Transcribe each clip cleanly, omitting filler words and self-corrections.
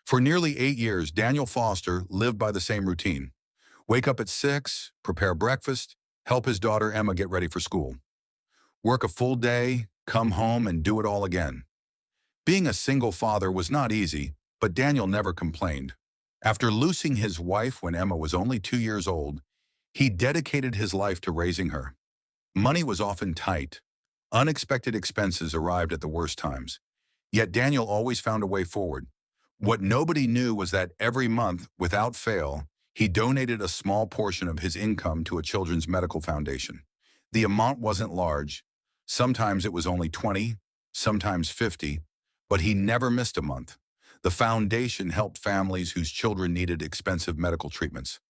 For nearly 8 years, Daniel Foster lived by the same routine. Wake up at 6, prepare breakfast, help his daughter Emma get ready for school. Work a full day, come home, and do it all again. Being a single father was not easy, but Daniel never complained. After losing his wife when Emma was only 2 years old, he dedicated his life to raising her. Money was often tight. Unexpected expenses arrived at the worst times. Yet Daniel always found a way forward. What nobody knew was that every month, without fail, he donated a small portion of his income to a children's medical foundation. The amount wasn't large. Sometimes it was only 20, sometimes 50, but he never missed a month. The foundation helped families whose children needed expensive medical treatments.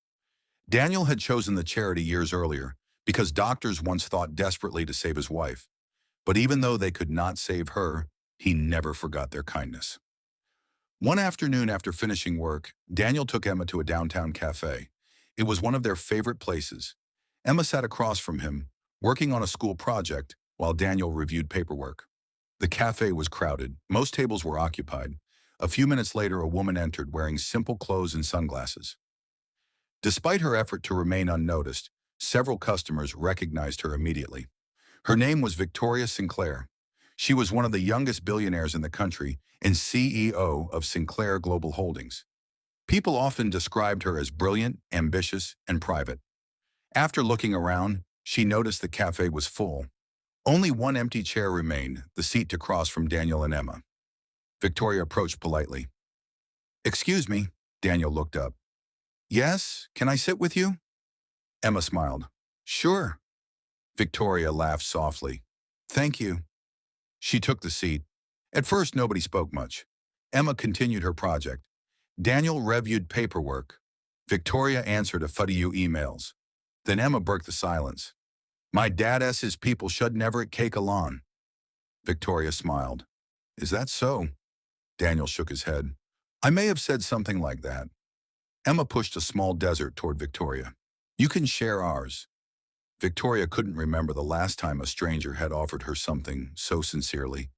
Daniel had chosen the charity years earlier because doctors once thought desperately to save his wife. But even though they could not save her, he never forgot their kindness. One afternoon after finishing work, Daniel took Emma to a downtown cafe. It was one of their favorite places. Emma sat across from him, working on a school project, while Daniel reviewed paperwork. The cafe was crowded. Most tables were occupied. A few minutes later, a woman entered wearing simple clothes and sunglasses. Despite her effort to remain unnoticed, several customers recognized her immediately. Her name was Victoria Sinclair. She was one of the youngest billionaires in the country and CEO of Sinclair Global Holdings. People often described her as brilliant, ambitious, and private. After looking around, she noticed the cafe was full. Only one empty chair remained, the seat to cross from Daniel and Emma. Victoria approached politely. "Excuse me," Daniel looked up. "Yes, can I sit with you?" Emma smiled. "Sure." Victoria laughed softly. "Thank you." She took the seat. At first, nobody spoke much. Emma continued her project. Daniel reviewed paperwork. Victoria answered a few emails. Then Emma broke the silence. "My dad says his people should never cake along." Victoria smiled. "Is that so?" Daniel shook his head. "I may have said something like that." Emma pushed a small dessert toward Victoria. "You can share ours." Victoria couldn't remember the last time a stranger had offered her something so sincerely.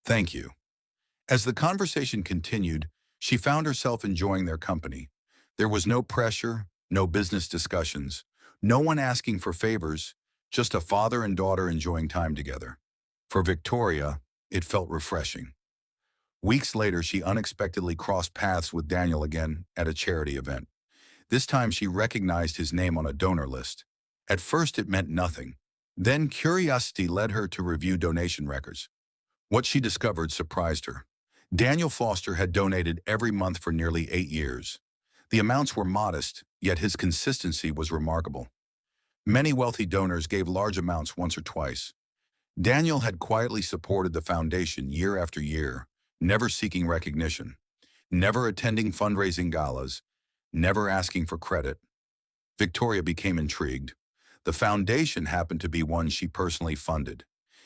"Thank you." As the conversation continued, she found herself enjoying their company. There was no pressure, no business discussions, no one asking for favors, just a father and daughter enjoying time together. For Victoria, it felt refreshing. Weeks later, she unexpectedly crossed paths with Daniel again at a charity event. This time, she recognized his name on a donor list. At first, it meant nothing. Then curiosity led her to review donation records. What she discovered surprised her. Daniel Foster had donated every month for nearly 8 years. The amounts were modest, yet his consistency was remarkable. Many wealthy donors gave large amounts once or twice. Daniel had quietly supported the foundation year after year, never seeking recognition, never attending fundraising galas, never asking for credit. Victoria became intrigued. The foundation happened to be one she personally funded.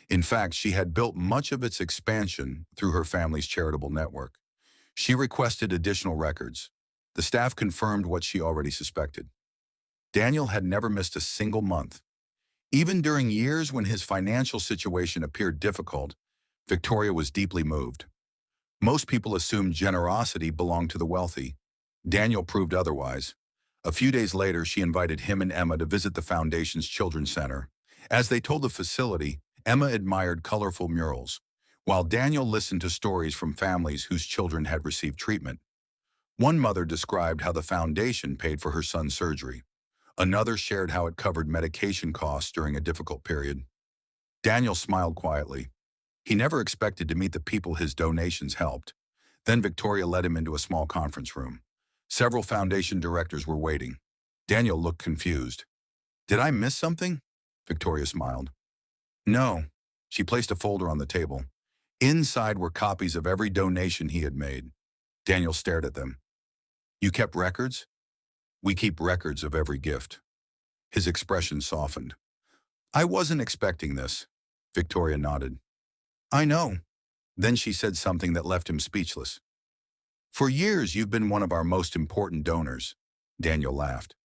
In fact, she had built much of its expansion through her family's charitable network. She requested additional records. The staff confirmed what she already suspected. Daniel had never missed a single month. Even during years when his financial situation appeared difficult, Victoria was deeply moved. Most people assumed generosity belonged to the wealthy. Daniel proved otherwise. A few days later, she invited him and Emma to visit the foundation's children's center. As they told the facility, Emma admired colorful murals, while Daniel listened to stories from families whose children had received treatment. One mother described how the foundation paid for her son's surgery. Another shared how it covered medication costs during a difficult period. Daniel smiled quietly. He never expected to meet the people his donations helped. Then Victoria led him into a small conference room. Several foundation directors were waiting. Daniel looked confused. "Did I miss something?" Victoria smiled. "No." She placed a folder on the table. Inside were copies of every donation he had made. Daniel stared at them. "You kept records?" "We keep records of every gift." His expression softened. "I wasn't expecting this." Victoria nodded. "I know." Then she said something that left him speechless. "For years, you've been one of our most important donors." Daniel laughed.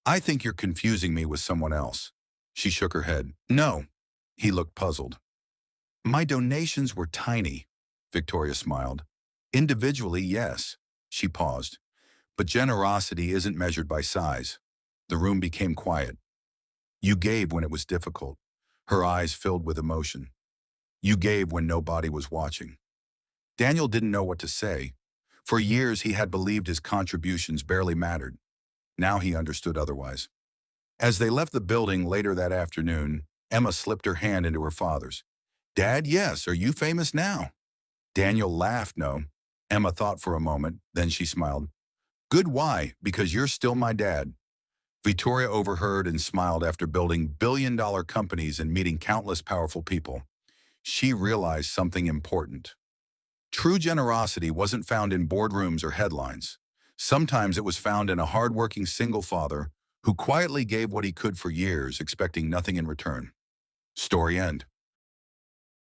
"I think you're confusing me with someone else." She shook her head. "No." He looked puzzled. "My donations were tiny." Victoria smiled. "Individually, yes. She paused. But generosity isn't measured by size. The room became quiet. You gave when it was difficult. Her eyes filled with emotion. You gave when nobody was watching. Daniel didn't know what to say. For years, he had believed his contributions barely mattered. Now he understood otherwise. As they left the building later that afternoon, Emma slipped her hand into her father's. Dad, yes, are you famous now? Daniel laughed, no. Emma thought for a moment, then she smiled. Good, why? Because you're still my dad. Victoria overheard and smiled after building billion-dollar companies and meeting countless powerful people. She realized something important. True generosity wasn't found in boardrooms or headlines. Sometimes it was found in a hard-working single father who quietly gave what he could for years, expecting nothing in return. Story end.